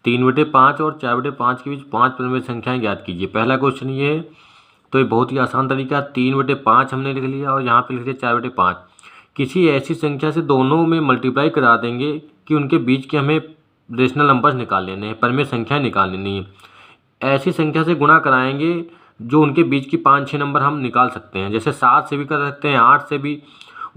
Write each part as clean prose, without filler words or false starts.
3/5 और 4/5 के बीच 5 परिमेय संख्याएं ज्ञात कीजिए। पहला क्वेश्चन ये है, तो ये बहुत ही आसान तरीका, 3/5 हमने लिख लिया और यहाँ पे लिख दिया 4/5। किसी ऐसी संख्या से दोनों में मल्टीप्लाई करा देंगे कि उनके बीच के हमें रेशनल नंबर्स निकाल लेने हैं, परिमेय संख्याएं निकाल लेनी है। ऐसी संख्या से गुणा कराएंगे जो उनके बीच की 5-6 नंबर हम निकाल सकते हैं, जैसे 7 से भी कर सकते हैं, 8 से भी,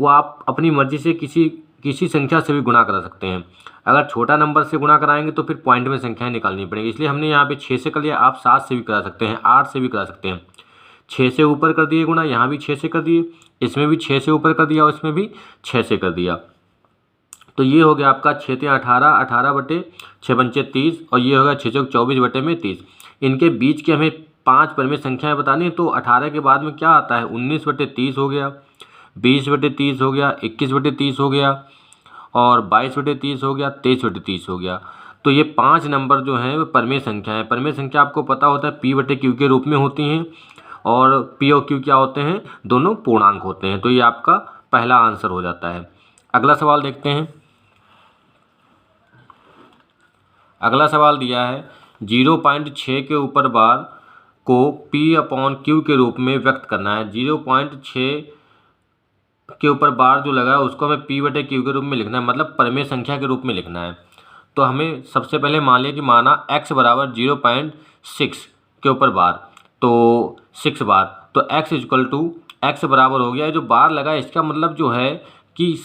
वो आप अपनी मर्जी से किसी संख्या से भी गुणा करा सकते हैं। अगर छोटा नंबर से गुणा कराएंगे तो फिर पॉइंट में संख्याएं निकालनी पड़ेगी, इसलिए हमने यहाँ पे 6 से कर लिया। आप 7 से भी करा सकते हैं, 8 से भी करा सकते हैं। 6 से ऊपर कर दिए गुणा, यहाँ भी 6 से कर दिए, इसमें भी 6 से ऊपर कर दिया और इसमें भी 6 से कर दिया। तो ये हो गया आपका 6 × 18, 18/6 और ये होगा 6 × 24/30। इनके बीच के हमें 5 परिमेय संख्याएं बतानी है, तो 18 के बाद में क्या आता है, 19/30 हो गया, 20/30 हो गया, 21/30 हो गया और 22/30 हो गया, 23/30 हो गया। तो ये 5 नंबर जो हैं वो परिमेय संख्या है। परिमेय संख्या आपको पता होता है P/Q के रूप में होती हैं और P और Q क्या होते हैं, दोनों पूर्णांक होते हैं। तो ये आपका पहला आंसर हो जाता है। अगला सवाल देखते हैं। अगला सवाल दिया है 0.6 के ऊपर बार को P/Q के रूप में व्यक्त करना है। 0.6 के ऊपर बार जो लगा है उसको हमें P/Q के रूप में लिखना है, मतलब परिमेय संख्या के रूप में लिखना है। तो हमें सबसे पहले मान लिया कि माना x बराबर 0.6 के ऊपर बार, तो 6 बार, तो x बराबर हो गया, जो बार लगा है इसका मतलब जो है कि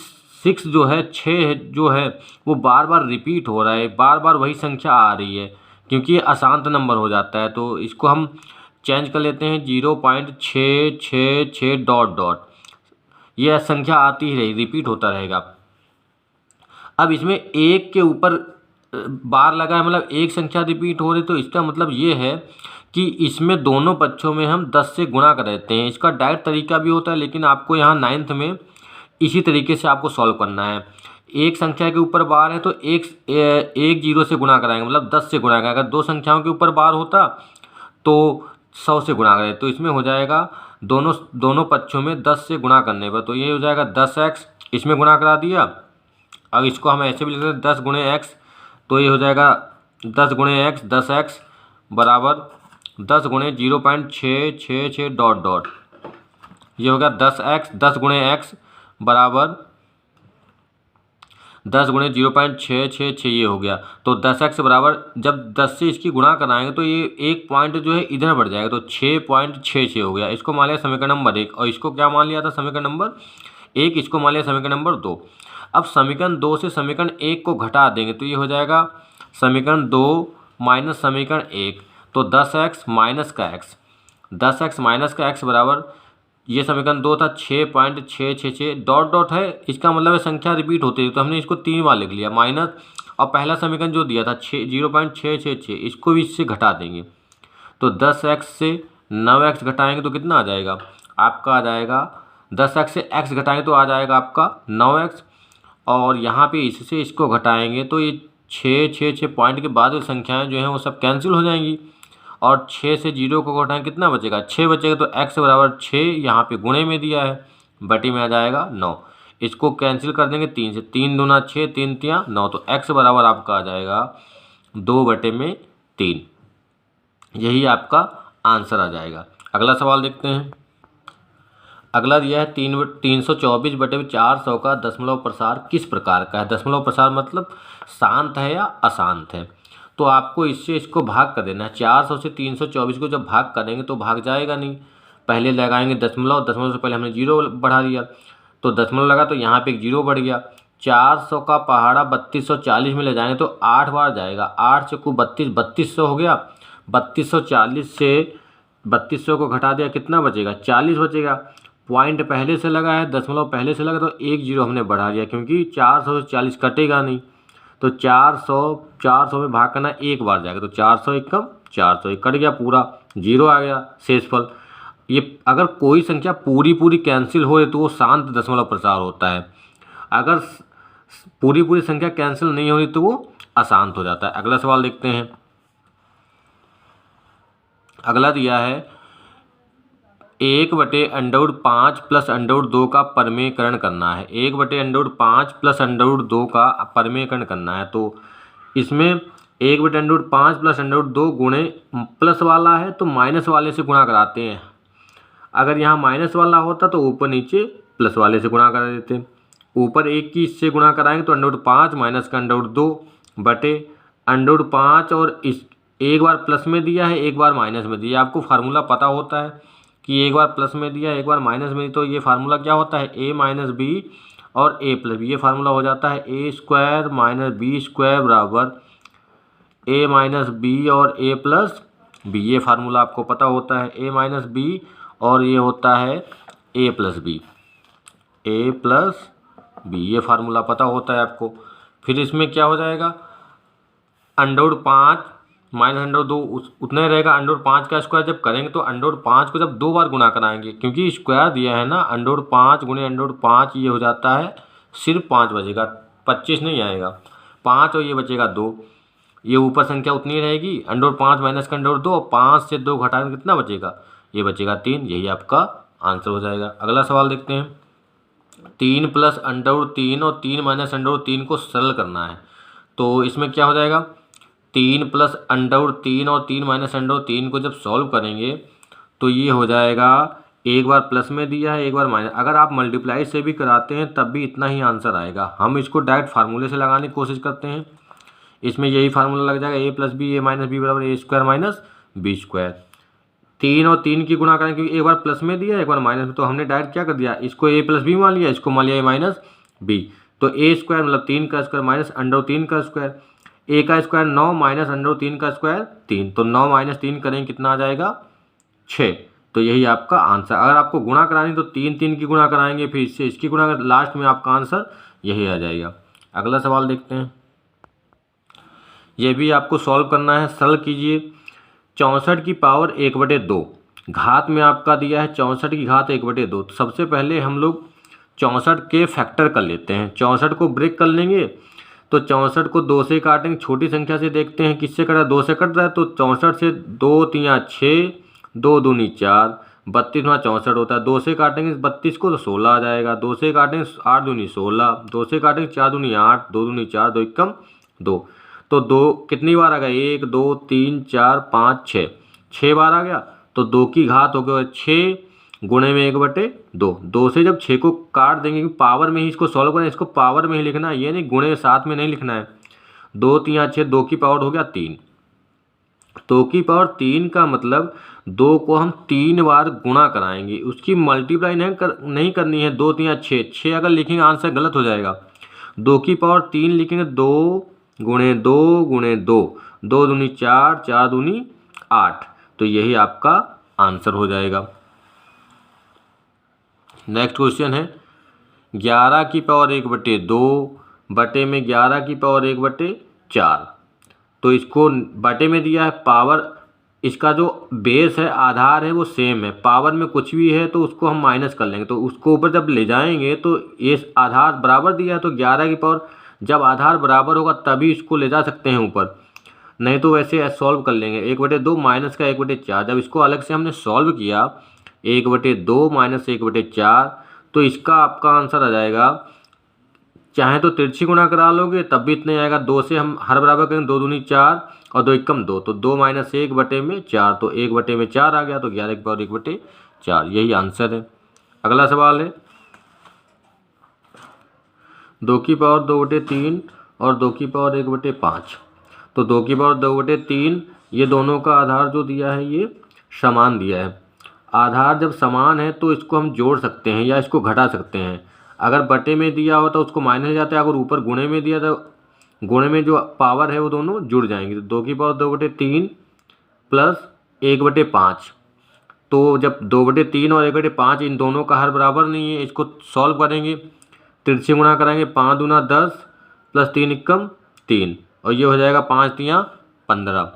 6 जो है, 6 जो है वो बार बार रिपीट हो रहा है, बार बार वही संख्या आ रही है, क्योंकि ये अशांत नंबर हो जाता है। तो इसको हम चेंज कर लेते हैं 0.666 ... यह संख्या आती ही रहेगी, रिपीट होता रहेगा। अब इसमें 1 के ऊपर बार लगा है, मतलब एक संख्या रिपीट हो रही, तो इसका मतलब ये है कि इसमें दोनों पक्षों में हम 10 से गुणा कर देते हैं। इसका डायरेक्ट तरीका भी होता है, लेकिन आपको यहाँ 9th में इसी तरीके से आपको सॉल्व करना है। एक संख्या के ऊपर बार है तो एक 0 से गुणा कराएंगे, मतलब 10 से गुणा कराएंगे। अगर दो संख्याओं के ऊपर बार होता तो 100 से गुणा करें, तो इसमें हो जाएगा दोनों पक्षों में 10 से गुणा करने पर, तो ये हो जाएगा 10x, इसमें गुणा करा दिया। अब इसको हम ऐसे भी लिख सकते हैं 10 × x, तो ये हो जाएगा 10 × x, 10x बराबर 10 × 0.666 ... ये होगा 10x, 10 × x बराबर 10 × 0.666, ये हो गया। तो 10x बराबर, जब 10 से इसकी गुणा कराएंगे तो ये एक पॉइंट जो है इधर बढ़ जाएगा, तो 6.66 हो गया। इसको मान लिया समीकरण नंबर 1 और इसको क्या मान लिया था, समीकरण नंबर 1, इसको मान लिया समीकरण नंबर 2। अब समीकरण 2 से समीकरण 1 को घटा देंगे तो ये हो जाएगा समीकरण 2 माइनस समीकरण 1, तो 10x माइनस का x, 10x माइनस का x बराबर, ये समीकरण 2 था 6.666 ... है, इसका मतलब है संख्या रिपीट होती है, तो हमने इसको 3 बार लिख लिया माइनस, और पहला समीकरण जो दिया था 0.666, इसको भी इससे घटा देंगे, तो 10x से 9x घटाएंगे तो कितना आ जाएगा आपका, आ जाएगा 10x से x घटाएंगे तो आ जाएगा आपका 9x, और यहाँ पे इससे इसको घटाएंगे तो ये 6 पॉइंट के बाद जो संख्याएं जो हैं वो सब कैंसिल हो जाएंगी, और 6 से 0 को घटाएं कितना बचेगा, 6 बचेगा। तो x बराबर 6 यहाँ पे गुणे में दिया है, बटी में आ जाएगा 9, इसको कैंसिल कर देंगे 3 से, 3 दूना 6, 3 तिया 9, तो x बराबर आपका आ जाएगा 2/3, यही आपका आंसर आ जाएगा। अगला सवाल देखते हैं। अगला दिया है 324/400 का दशमलव प्रसार किस प्रकार का है। दशमलव प्रसार मतलब शांत है या अशांत है, तो आपको इससे इसको भाग कर देना है। 400 से 324 को जब भाग करेंगे तो भाग जाएगा नहीं, पहले लगाएंगे दशमलव, दशमलव से पहले हमने 0 बढ़ा दिया, तो दशमलव लगा तो यहाँ पे एक 0 बढ़ गया। 400 का पहाड़ा 3240 में ले जाएंगे तो 8 बार जाएगा, 8 से को 32, 3200 हो गया। 3240 से 3200 को घटा दिया, कितना बचेगा, 40 बचेगा। पॉइंट पहले से लगा है, दशमलव पहले से लगा, तो एक 0 हमने बढ़ा दिया, क्योंकि 400 से 40 कटेगा नहीं, तो 400 में भाग करना एक बार जाएगा, तो 400 एक कम 400 कट गया, पूरा 0 आ गया शेषफल। ये अगर कोई संख्या पूरी कैंसिल हो तो वो शांत दशमलव प्रसार होता है, अगर पूरी संख्या कैंसिल नहीं हो रही तो वो अशांत हो जाता है। अगला सवाल देखते हैं। अगला दिया है 1/√5 + √2 का परिमेयकरण करना है। 1/√5 + √2 का परिमेयकरण करना है, तो इसमें 1 बटे under root 5 plus under root 2 गुणे प्लस वाला है तो माइनस वाले से गुणा कराते हैं। अगर यहाँ माइनस वाला होता तो ऊपर नीचे प्लस वाले से गुणा करा देते। ऊपर 1 की इससे गुणा कराएंगे तो अंडर रूट 5 माइनस का अंडर रूट 2 बटे अंडर रूट 5 और इस एक बार प्लस में दिया है एक बार माइनस में दिया। आपको फार्मूला पता होता है कि एक बार प्लस में दिया एक बार माइनस में, तो ये फार्मूला क्या होता है a माइनस बी और a प्लस बी। ये फार्मूला हो जाता है a square minus B square बराबर a माइनस बी और a प्लस बी। ये फार्मूला आपको पता होता है a माइनस बी और ये होता है a plus B, a plus B. ये फार्मूला पता होता है आपको। फिर इसमें क्या हो जाएगा, under root 5 minus under root 2 उतना ही रहेगा। अंडर रूट 5 का स्क्वायर जब करेंगे तो अंडर रूट 5 को जब 2 बार गुना कराएंगे, क्योंकि स्क्वायर दिया है ना, अंडर रूट 5 गुणे अंडर रूट 5 ये हो जाता है सिर्फ 5 बचेगा, 25 नहीं आएगा। 5 और ये बचेगा 2, ये ऊपर संख्या उतनी रहेगी। अंडर रूट 5 माइनस का अंडर रूट 2, 5 से 2 घटाएंगे कितना बचेगा, ये बचेगा 3। यही आपका आंसर हो जाएगा। अगला सवाल देखते हैं। 3 प्लस अंडर रूट 3 और 3 माइनस अंडर रूट 3 को सरल करना है। तो इसमें क्या हो जाएगा, 3 प्लस अंडर रूट 3 और 3 माइनस अंडर रूट 3 को जब सॉल्व करेंगे तो ये हो जाएगा, एक बार प्लस में दिया है एक बार माइनस। अगर आप मल्टीप्लाई से भी कराते हैं तब भी इतना ही आंसर आएगा। हम इसको डायरेक्ट फार्मूले से लगाने की कोशिश करते हैं। इसमें यही फार्मूला लग जाएगा, a plus B A minus B बराबर a square minus B square. 3 और 3 की गुणा करें, क्योंकि एक बार प्लस में दिया एक बार माइनस में, तो हमने डायरेक्ट क्या कर दिया, इसको a प्लस बी मान लिया, इसको मान लिया a माइनस बी। तो a स्क्वायर मतलब 3 का स्क्वायर माइनस अंडर 3 का स्क्वायर, a का स्क्वायर 9 माइनस अंडर 3 का स्क्वायर 3, तो 9 माइनस 3 करेंगे कितना आ जाएगा 6। तो यही आपका आंसर। अगर आपको गुणा करानी तो 3 3 की गुणा कराएंगे, फिर इससे इसकी गुणा कर, लास्ट में आपका आंसर यही आ जाएगा। अगला सवाल देखते हैं। ये भी आपको सॉल्व करना है, सरल कीजिए। 64 की पावर 1/2, घात में आपका दिया है 64 की घात 1/2। तो सबसे पहले हम लोग 64 के फैक्टर कर लेते हैं। 64 को ब्रेक कर लेंगे तो 64 को 2 से काटेंगे, छोटी संख्या से देखते हैं किससे कट रहा है, 2 से कट रहा है। तो 64 से 2 3 6, 2 दूनी 4, 32 में 64 होता है। 2 से काटेंगे 32 को तो 16 आ जाएगा। 2 से काटेंगे 8 दूनी 16, 2 से काटेंगे 4 दूनी 8, 2 दूनी 4, 2 एकम 2। तो 2 कितनी बार आ गया, 1 2 3 4 5 6, 6 बार आ गया। तो 2 की घात हो गया 6 गुणे में 1/2। 2 से जब 6 को काट देंगे, पावर में ही इसको सॉल्व करें, इसको पावर में ही लिखना है, ये नहीं गुणे साथ में नहीं लिखना है। 2 3 6, 2 की पावर हो गया 3। 2 की पावर 3 का मतलब 2 को हम 3 बार गुणा कराएंगे, उसकी मल्टीप्लाई नहीं करनी है। 2 3 6, 6 अगर लिखेंगे आंसर गलत हो जाएगा। 2 की पावर 3 लिखेंगे, 2 गुणे 2 गुणे 2, 2 दूनी 4, 4 दूनी 8। तो यही आपका आंसर हो जाएगा। नेक्स्ट क्वेश्चन है 11 की पावर 1/2 बटे में 11 की पावर 1/4। तो इसको बटे में दिया है, पावर इसका जो बेस है आधार है वो सेम है, पावर में कुछ भी है तो उसको हम माइनस कर लेंगे। तो उसको ऊपर जब ले जाएंगे तो ये आधार बराबर दिया है, तो 11 की पावर जब आधार बराबर होगा तभी इसको ले जा सकते हैं ऊपर, नहीं तो वैसे सॉल्व कर लेंगे। 1/2 माइनस का 1/4, जब इसको अलग से हमने सॉल्व किया 1/2 माइनस 1/4, तो इसका आपका आंसर आ जाएगा, चाहे तो तिरछी गुणा करा लोगे तब भी इतने आएगा। 2 से हम हर बराबर करेंगे, 2 दूनी 4 और 2 एकम 2, तो 2 माइनस 1/4, तो 1/4 आ गया। तो 11 की पावर 1/4, यही आंसर है। अगला सवाल है 2 की पावर 2/3 और 2 की पावर 1/5। तो 2 की पावर 2/3, ये दोनों का आधार जो दिया है ये समान दिया है। आधार जब समान है तो इसको हम जोड़ सकते हैं या इसको घटा सकते हैं। अगर बटे में दिया हो तो उसको माइनस जाता है, अगर ऊपर गुणे में दिया तो गुणे में जो पावर है वो दोनों जुड़ जाएंगे। तो 2 की पावर 2/3 प्लस 1/5, तो जब 2/3 और 1/5 इन दोनों का हर बराबर नहीं है, इसको सॉल्व करेंगे, तिरछी गुणा कराएंगे, 5 दूना 10 प्लस 3 एकम 3, और ये हो जाएगा 5 3 15।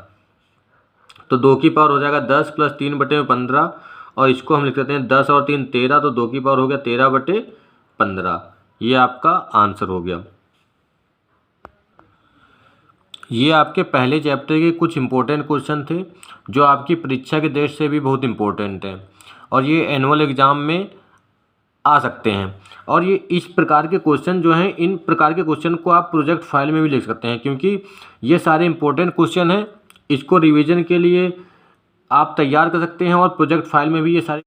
तो 2 की पावर हो जाएगा 10 प्लस 3/15, और इसको हम लिख देते हैं 10 और 3 13, तो 2 की पावर हो गया 13/15। ये आपका आंसर हो गया। ये आपके पहले चैप्टर के कुछ इंपॉर्टेंट क्वेश्चन थे जो आपकी परीक्षा के दृष्टि से भी बहुत इंपॉर्टेंट है, और ये एनुअल एग्ज़ाम में आ सकते हैं। और ये इस प्रकार के क्वेश्चन जो हैं, इन प्रकार के क्वेश्चन को आप प्रोजेक्ट फाइल में भी लिख सकते हैं, क्योंकि ये सारे इंपॉर्टेंट क्वेश्चन हैं। इसको रिवीजन के लिए आप तैयार कर सकते हैं और प्रोजेक्ट फाइल में भी ये सारे